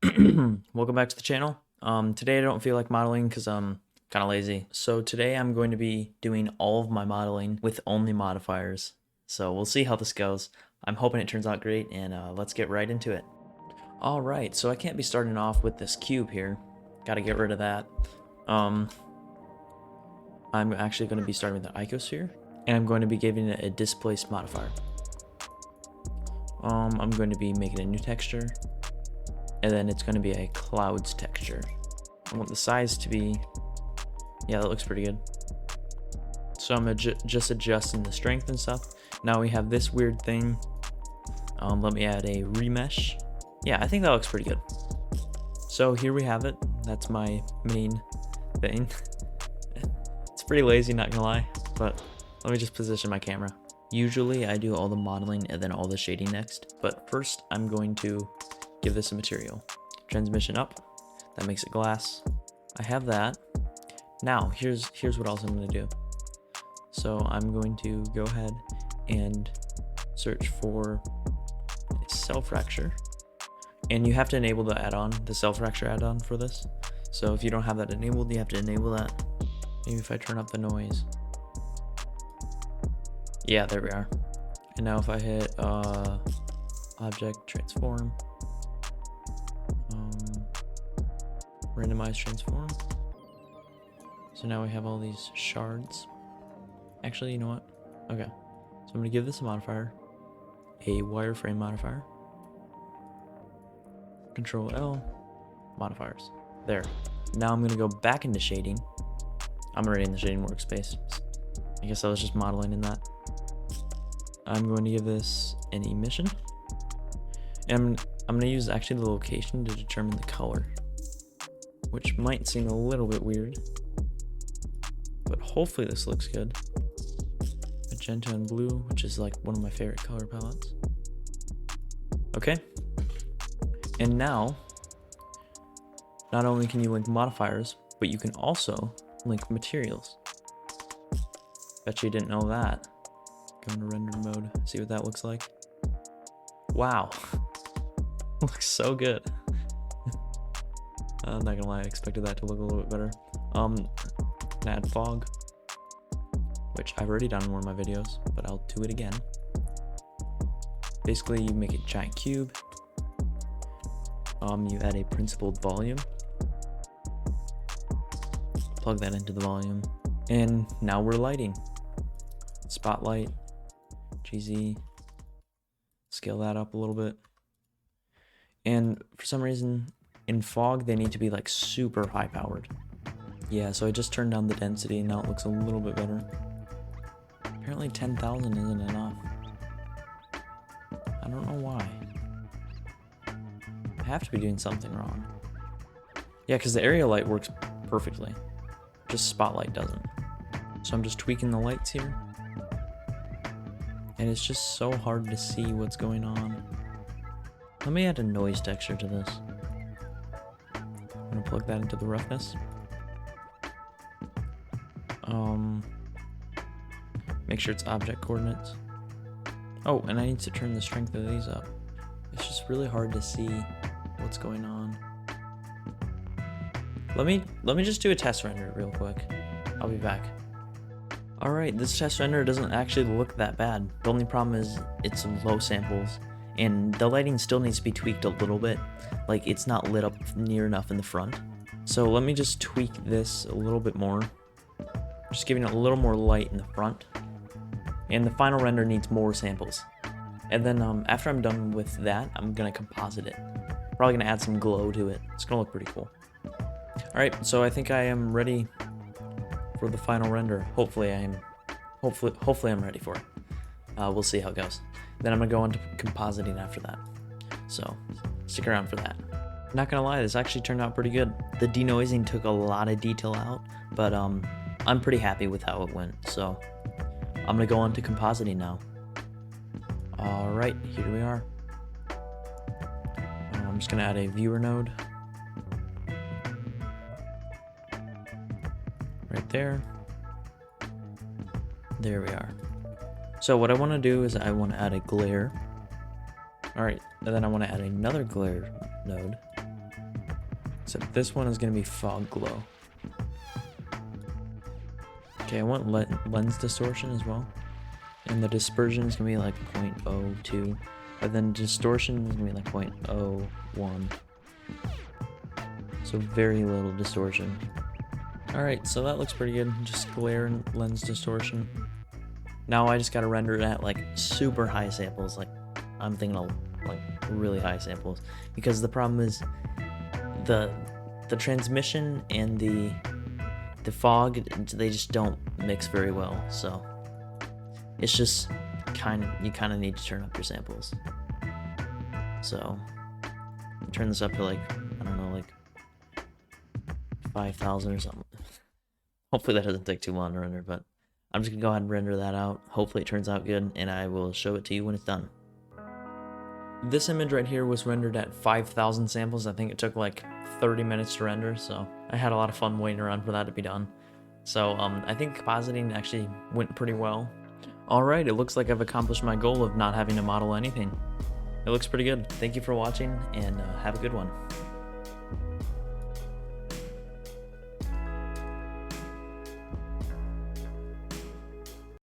Welcome back to the channel. Today I don't feel like modeling because I'm kind of lazy. So today I'm going to be doing all of my modeling with only modifiers. So we'll see how this goes. I'm hoping it turns out great, and let's get right into it. Alright, so I can't be starting off with this cube here. Gotta get rid of that. I'm actually going to be starting with the icosphere, and I'm going to be giving it a displace modifier. I'm going to be making a new texture, and then it's going to be a clouds texture. I want the size to be, yeah, that looks pretty good. So I'm just adjusting the strength and stuff. Now we have this weird thing. Let me add a remesh. Yeah, I think that looks pretty good. So here we have it. That's my main thing. It's pretty lazy, not gonna lie, but let me just position my camera. Usually I do all the modeling and then all the shading next, but first I'm going to give this a material. Transmission up, that makes it glass. I have that. Now, here's what else I'm gonna do. So I'm going to go ahead and search for a cell fracture. And you have to enable the add-on, the cell fracture add-on for this. So if you don't have that enabled, you have to enable that. Maybe if I turn up the noise. Yeah, there we are. And now if I hit object transform, randomize transform. So now we have all these shards. Actually, you know what? Okay. So I'm gonna give this a modifier, a wireframe modifier. Control L, modifiers. There. Now I'm gonna go back into shading. I'm already in the shading workspace. I guess I was just modeling in that. I'm going to give this an emission. And I'm gonna use actually the location to determine the color, which might seem a little bit weird, but hopefully this looks good. Magenta and blue, which is like one of my favorite color palettes. Okay. And now, not only can you link modifiers, but you can also link materials. Bet you didn't know that. Go into render mode, see what that looks like. Wow. Looks so good. I'm not gonna lie, I expected that to look a little bit better. Add fog, which I've already done in one of my videos, but I'll do it again. Basically, you make a giant cube. You add a principled volume. Plug that into the volume, and now we're lighting. Spotlight, GZ. Scale that up a little bit. And for some reason, in fog, they need to be like super high powered. Yeah, so I just turned down the density and now it looks a little bit better. Apparently 10,000 isn't enough. I don't know why. I have to be doing something wrong. Yeah, because the area light works perfectly. Just spotlight doesn't. So I'm just tweaking the lights here. And it's just so hard to see what's going on. Let me add a noise texture to this. I'm gonna plug that into the roughness. Make sure it's object coordinates. Oh, and I need to turn the strength of these up. It's just really hard to see what's going on. Let me just do a test render real quick. I'll be back. Alright, this test render doesn't actually look that bad. The only problem is it's low samples, and the lighting still needs to be tweaked a little bit. Like, it's not lit up near enough in the front. So let me just tweak this a little bit more. Just giving it a little more light in the front. And the final render needs more samples. And then after I'm done with that, I'm gonna composite it. Probably gonna add some glow to it. It's gonna look pretty cool. Alright, so I think I am ready for the final render. Hopefully I'm ready for it. We'll see how it goes. Then I'm gonna go into compositing after that. So stick around for that. Not gonna lie, this actually turned out pretty good. The denoising took a lot of detail out, but I'm pretty happy with how it went. So I'm gonna go on to compositing now. Alright, here we are. I'm just gonna add a viewer node. Right there. There we are. So what I want to do is I want to add a glare. Alright, and then I want to add another glare node. So this one is going to be fog glow. Okay, I want lens distortion as well. And the dispersion is going to be like 0.02. But then distortion is going to be like 0.01. So very little distortion. Alright, so that looks pretty good. Just glare and lens distortion. Now I just gotta render it at like super high samples. Like I'm thinking of like really high samples. Because the problem is the transmission and the fog, they just don't mix very well. So it's just you kind of need to turn up your samples. So turn this up to like, I don't know, like 5,000 or something. Hopefully that doesn't take too long to render, but I'm just gonna go ahead and render that out. Hopefully it turns out good, and I will show it to you when it's done. This image right here was rendered at 5,000 samples. I think it took like 30 minutes to render, so I had a lot of fun waiting around for that to be done. So I think compositing actually went pretty well. Alright, it looks like I've accomplished my goal of not having to model anything. It looks pretty good. Thank you for watching, and have a good one.